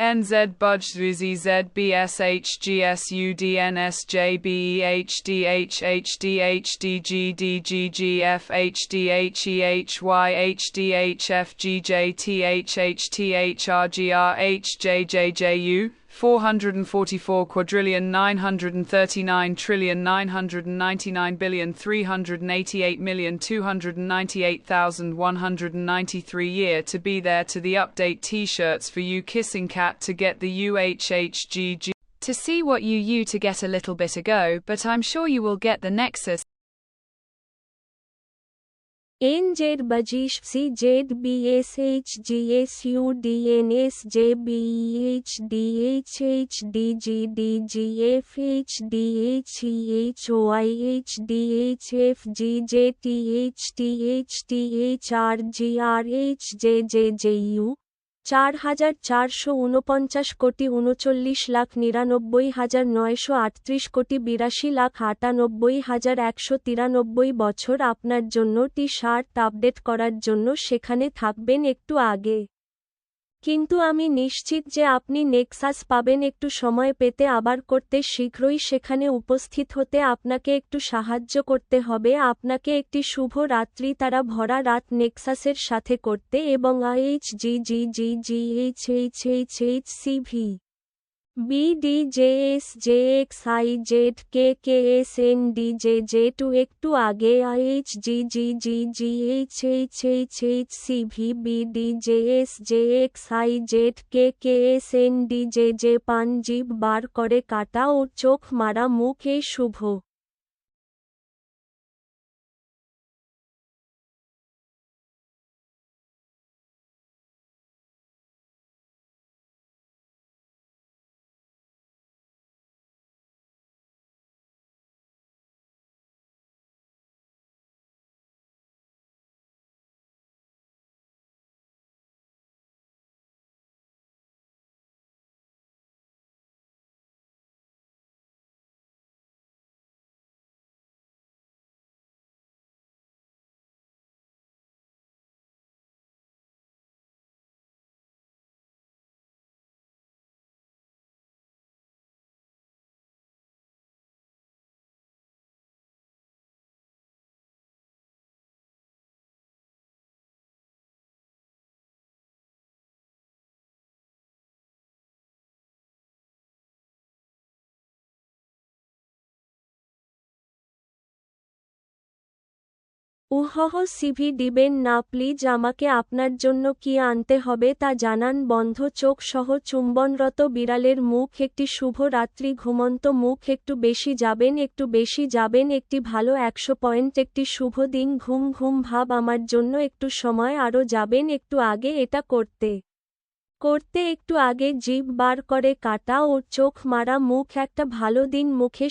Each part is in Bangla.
NZ Budge Rizzy ZBSHGSUDNSJBEHDHDHGFHDHYHDHFGJTHHRGRHJJJU 444 quadrillion 939 trillion 999 billion 388,298,193 year to be there to the update t-shirts for you kissing cat to get the UHHGG to see what you to get a little bit ago, but I'm sure you will get the Nexus NZ Bajish CZBSHGSUDNSJBHDHHDHGHYHDHGJTHDHTHRGRHJJJU 4,449 কোটি 39,938 কোটি 82,98,193 বছর আপনার জন্য টি-শার্ট আপডেট করার জন্য সেখানে থাকবেন একটু আগে। কিন্তু আমি নিশ্চিত যে আপনি নেক্সাস পাবেন একটু সময় পেতে আবার করতে শীঘ্রই সেখানে উপস্থিত হতে আপনাকে একটু সাহায্য করতে হবে আপনাকে একটি শুভ রাত্রি তারা ভরা রাত নেক্সাসের সাথে করতে এবং IHGGGGHHHHCV BDJSJXIZKKSNDJJ2 একটু আগে IHGGGGHHHHCV BDJSJXIZKKSNDJJ পান জিভ বার করে কাটা ও চোখ মারা মুখ এ শুভ উহহ সিভি দিবেন না প্লিজ আমাকে আপনার জন্য কি আনতে হবে তা জানান বন্ধ চোখ সহ চুম্বনরত বিড়ালের মুখ একটি শুভ রাত্রি ঘুমন্ত মুখ একটু বেশি যাবেন একটি ভালো 100 পয়েন্ট একটি শুভ দিন ঘুম ঘুম ভাব আমার জন্য একটু সময় আরও যাবেন একটু আগে এটা করতে একটু আগে জিভ বার করে কাটা ও চোখ মারা মুখ একটা ভালো দিন মুখে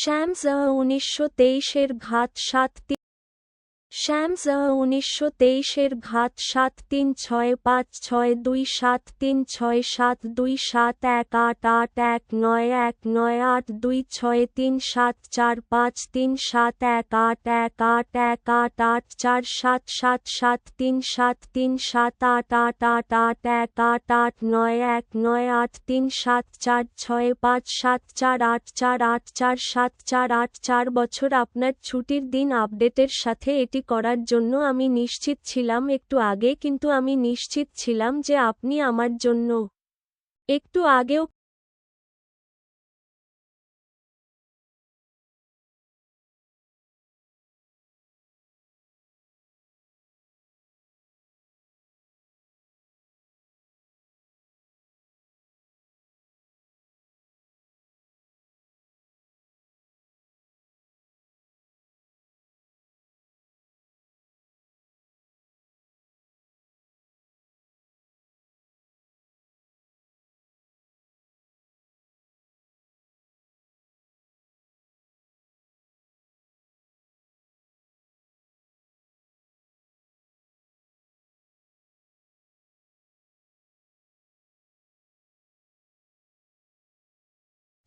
শ্যামস 1923 ঘাত 7 শ্যামস 1923 ঘাত 7 বছর আপনার ছুটির দিন আপডেটের সাথে এটি করার জন্য আমি নিশ্চিত ছিলাম একটু আগে কিন্তু আমি নিশ্চিত ছিলাম যে আপনি আমার জন্য একটু আগেও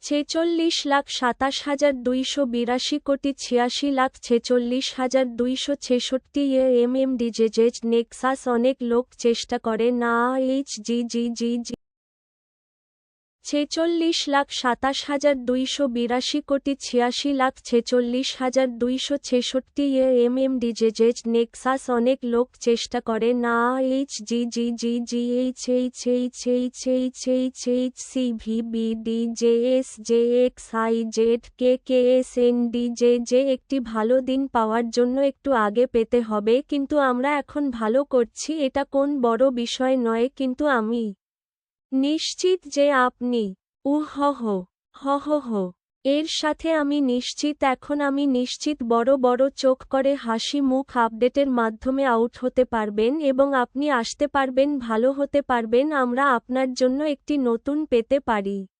ছেচল্লিশ লাখ ২৭,২৮২ কোটি ৮৬,৪৬,২৬৬ এমএমডিজেজেজ নেক্সাস অনেক লোক চেষ্টা করে না এইচজিজিজি ৪৬,২৭,২৮২ কোটি ৮৬,৪৬,২৬৬ এমএমডিজেজেজ নেক্সাস অনেক লোক চেষ্টা করে না এইচজিজিজিএইচএইচএইচএইচসিভিবিডিজেএসজেএক্সআইজেড একটি ভালো দিন পাওয়ার জন্য একটু আগে পেতে হবে কিন্তু আমরা এখন ভালো করছি এটা কোন বড় বিষয় নয় কিন্তু আমি নিশ্চিত যে আপনি হহ এর সাথে আমি নিশ্চিত এখন আমি নিশ্চিত বড় বড় চোখ করে হাসি মুখ আপডেটের মাধ্যমে আউট হতে পারবেন এবং আপনি আসতে পারবেন ভালো হতে পারবেন আমরা আপনার জন্য একটি নতুন পেতে পারি।